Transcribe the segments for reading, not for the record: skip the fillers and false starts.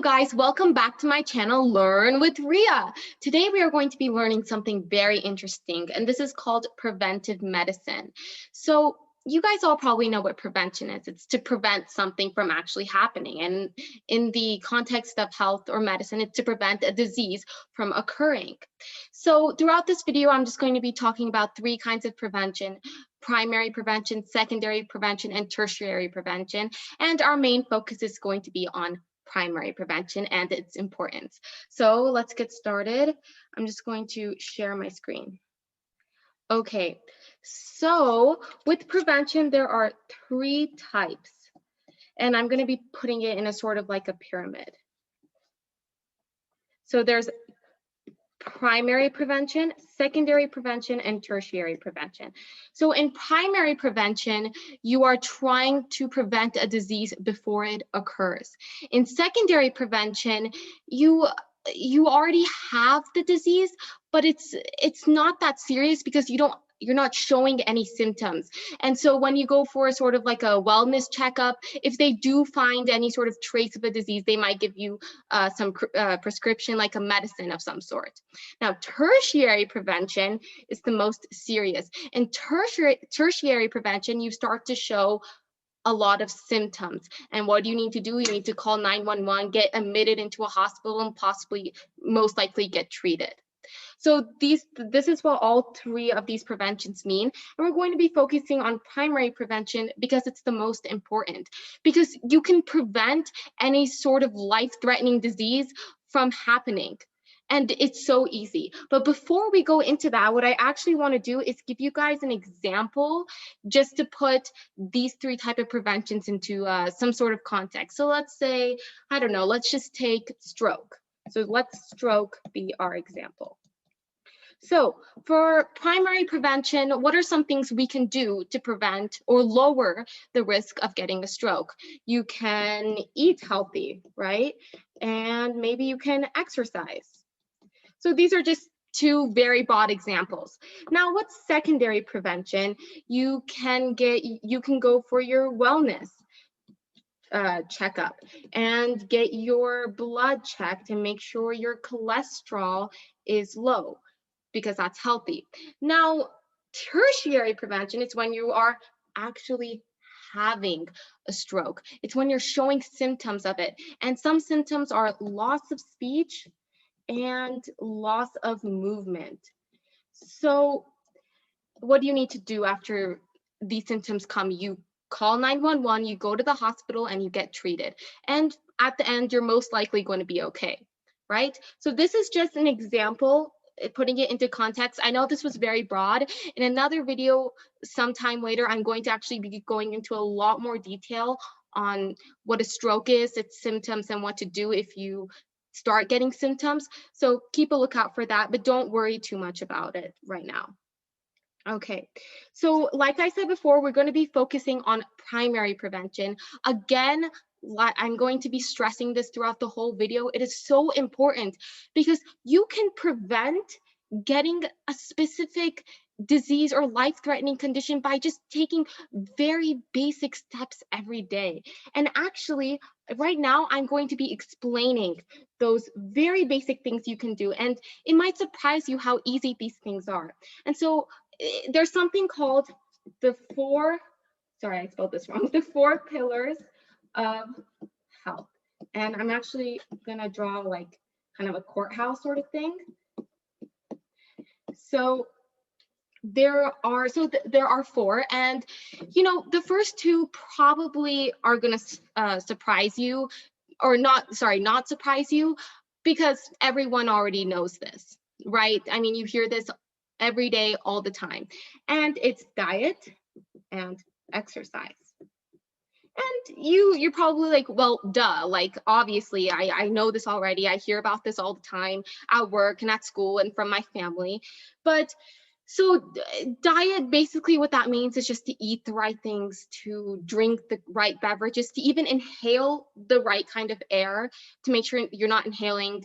guys, welcome back to my channel, Learn with Riyaa. Today we are going to be learning something very interesting, and this is called preventive medicine. So you guys all probably know what prevention is. It's to prevent something from actually happening. And in the context of health or medicine, it's to prevent a disease from occurring. So throughout this video, I'm just going to be talking about three kinds of prevention: primary prevention, secondary prevention, and tertiary prevention. And our main focus is going to be on primary prevention and its importance. So let's get started. I'm just going to share my screen. Okay, so with prevention, there are three types, and I'm going to be putting it in a sort of like a pyramid. So there's primary prevention, secondary prevention, and tertiary prevention. So in primary prevention, you are trying to prevent a disease before it occurs. In secondary prevention, you already have the disease, but it's not that serious because you're not showing any symptoms. And so when you go for a sort of like a wellness checkup, if they do find any sort of trace of a disease, they might give you some prescription, like a medicine of some sort. Now, tertiary prevention is the most serious. In tertiary prevention, you start to show a lot of symptoms. And what do you need to do? You need to call 911, get admitted into a hospital, and possibly, most likely, get treated. So this is what all three of these preventions mean. And we're going to be focusing on primary prevention because it's the most important, because you can prevent any sort of life-threatening disease from happening. And it's so easy. But before we go into that, what I actually want to do is give you guys an example just to put these three types of preventions into some sort of context. So let's say, I don't know, let's just take stroke. So let stroke be our example. So for primary prevention, what are some things we can do to prevent or lower the risk of getting a stroke? You can eat healthy, right? And maybe you can exercise. So these are just two very broad examples. Now, what's secondary prevention? You can go for your wellness checkup and get your blood checked and make sure your cholesterol is low, because that's healthy. Now, tertiary prevention is when you are actually having a stroke. It's when you're showing symptoms of it. And some symptoms are loss of speech and loss of movement. So what do you need to do after these symptoms come? You call 911, you go to the hospital, and you get treated. And at the end, you're most likely going to be okay, right? So this is just an example, putting it into context. I know this was very broad. In another video sometime later, I'm going to actually be going into a lot more detail on what a stroke is, its symptoms, and what to do if you start getting symptoms. So keep a lookout for that, but don't worry too much about it right now. Okay, so like I said before, we're going to be focusing on primary prevention. Again, I'm going to be stressing this throughout the whole video. It is so important because you can prevent getting a specific disease or life-threatening condition by just taking very basic steps every day. And actually, right now, I'm going to be explaining those very basic things you can do. And it might surprise you how easy these things are. And so there's something called the four pillars of health. And I'm actually gonna draw like kind of a courthouse sort of thing. So there are four, and the first two probably are gonna surprise you, or not surprise you, because everyone already knows this, right? I mean, you hear this every day, all the time, and it's diet and exercise. And you're probably like, well, duh, like obviously I know this already. I hear about this all the time at work and at school and from my family. But so diet, basically what that means is just to eat the right things, to drink the right beverages, to even inhale the right kind of air, to make sure you're not inhaling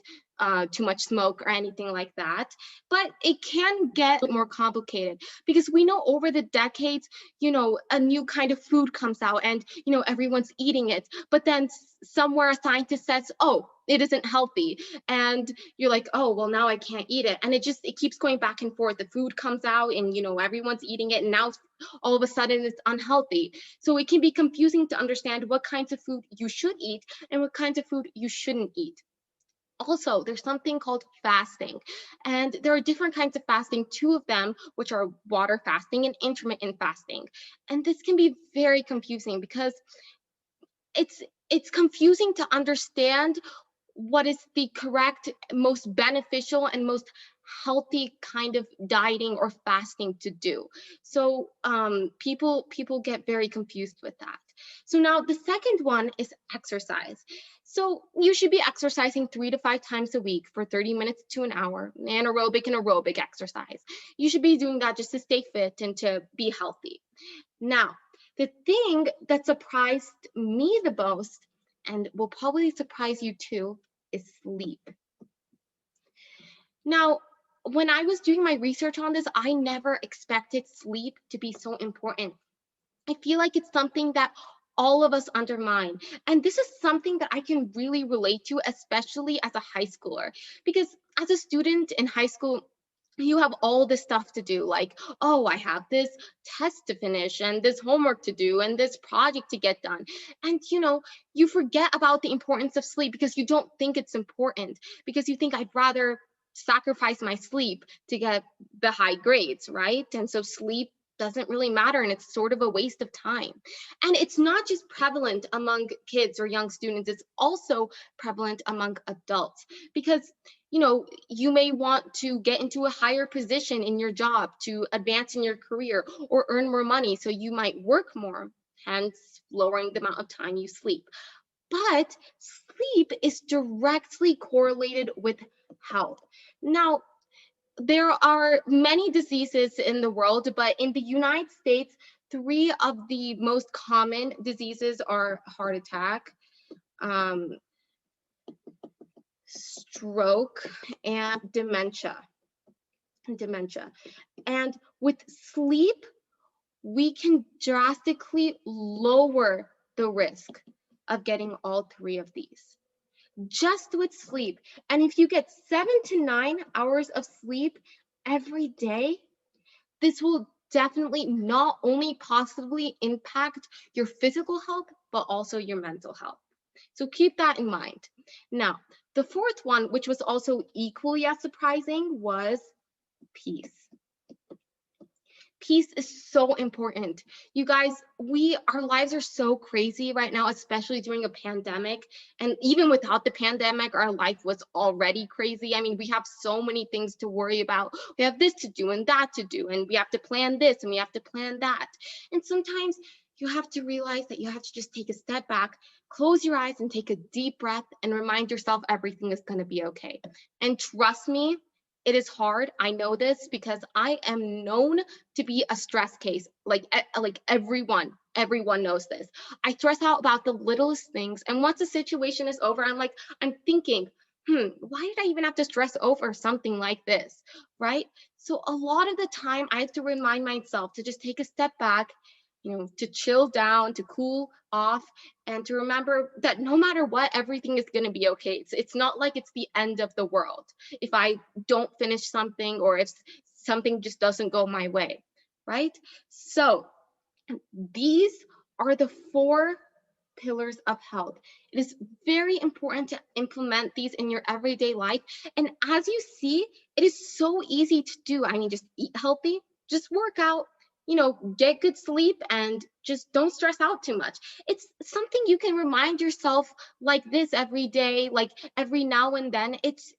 too much smoke or anything like that. But it can get more complicated because we know over the decades, a new kind of food comes out and, everyone's eating it. But then somewhere a scientist says, oh, it isn't healthy, and you're like, oh well, now I can't eat it, and it keeps going back and forth. The food comes out, and everyone's eating it, and now all of a sudden it's unhealthy. So it can be confusing to understand what kinds of food you should eat and what kinds of food you shouldn't eat. Also, there's something called fasting, and there are different kinds of fasting, two of them, which are water fasting and intermittent fasting. And this can be very confusing because it's confusing to understand what is the correct, most beneficial, and most healthy kind of dieting or fasting to do. So people get very confused with that. So now the second one is exercise. So you should be exercising 3 to 5 times a week for 30 minutes to an hour, anaerobic and aerobic exercise. You should be doing that just to stay fit and to be healthy. Now, the thing that surprised me the most, and will probably surprise you too, is sleep. Now, when I was doing my research on this, I never expected sleep to be so important. I feel like it's something that all of us undermine. And this is something that I can really relate to, especially as a high schooler, because as a student in high school, you have all this stuff to do, like, oh, I have this test to finish and this homework to do and this project to get done. And you forget about the importance of sleep because you don't think it's important, because you think I'd rather sacrifice my sleep to get the high grades, right? And so sleep doesn't really matter, and it's sort of a waste of time. And it's not just prevalent among kids or young students, it's also prevalent among adults, because you may want to get into a higher position in your job to advance in your career or earn more money, so you might work more, hence lowering the amount of time you sleep. But sleep is directly correlated with health. Now, there are many diseases in the world, but in the United States, 3 of the most common diseases are heart attack, stroke, and dementia. And with sleep, we can drastically lower the risk of getting all 3 of these, just with sleep. And if you get 7 to 9 hours of sleep every day, this will definitely not only possibly impact your physical health, but also your mental health. So keep that in mind. Now, the fourth one, which was also equally as surprising, was peace. Peace is so important. You guys, our lives are so crazy right now, especially during a pandemic. And even without the pandemic, our life was already crazy. I mean, we have so many things to worry about. We have this to do and that to do, and we have to plan this and we have to plan that. And sometimes you have to realize that you have to just take a step back, close your eyes and take a deep breath and remind yourself everything is going to be okay. And trust me, it is hard. I know this because I am known to be a stress case. Like everyone knows this. I stress out about the littlest things. And once the situation is over, I'm thinking, why did I even have to stress over something like this, right? So a lot of the time I have to remind myself to just take a step back, to chill down, to cool off, and to remember that no matter what, everything is going to be okay. It's not like it's the end of the world if I don't finish something or if something just doesn't go my way, right? So these are the 4 pillars of health. It is very important to implement these in your everyday life. And as you see, it is so easy to do. I mean, just eat healthy, just work out, get good sleep, and just don't stress out too much. It's something you can remind yourself like this every day, like every now and then. It's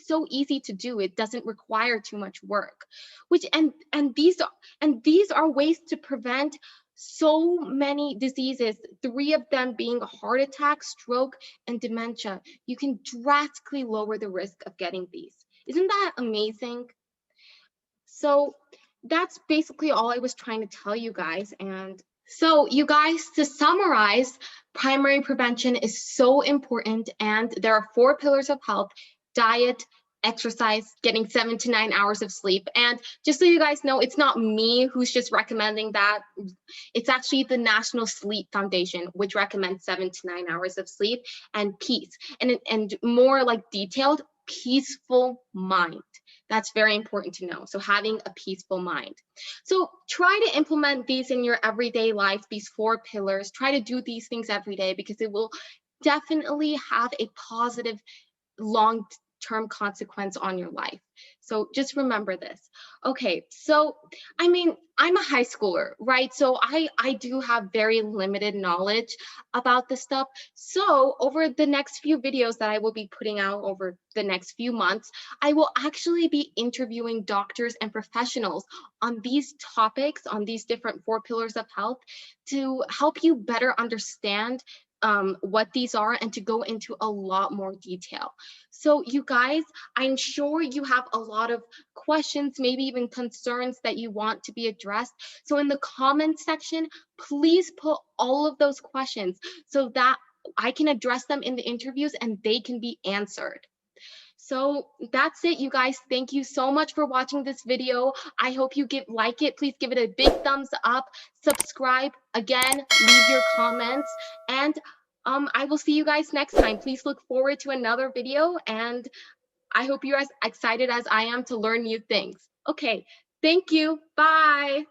so easy to do. It doesn't require too much work. And these are ways to prevent so many diseases, 3 of them being heart attack, stroke, and dementia. You can drastically lower the risk of getting these. Isn't that amazing? So that's basically all I was trying to tell you guys. And so you guys, to summarize, primary prevention is so important, and there are 4 pillars of health: diet, exercise, getting 7 to 9 hours of sleep. And just so you guys know, it's not me who's just recommending that. It's actually the National Sleep Foundation, which recommends 7 to 9 hours of sleep and peace. And more like detailed, peaceful mind. That's very important to know. So having a peaceful mind. So try to implement these in your everyday life, these 4 pillars. Try to do these things every day because it will definitely have a positive long-term consequence on your life. So just remember this. Okay, so I mean, I'm a high schooler, right? So I do have very limited knowledge about this stuff. So over the next few videos that I will be putting out over the next few months, I will actually be interviewing doctors and professionals on these topics, on these different 4 pillars of health, to help you better understand what these are and to go into a lot more detail. So you guys, I'm sure you have a lot of questions, maybe even concerns that you want to be addressed. So in the comments section, please put all of those questions so that I can address them in the interviews and they can be answered. So that's it, you guys. Thank you so much for watching this video. I hope you like it. Please give it a big thumbs up, subscribe, again, leave your comments, and I will see you guys next time. Please look forward to another video, and I hope you're as excited as I am to learn new things. Okay, thank you. Bye.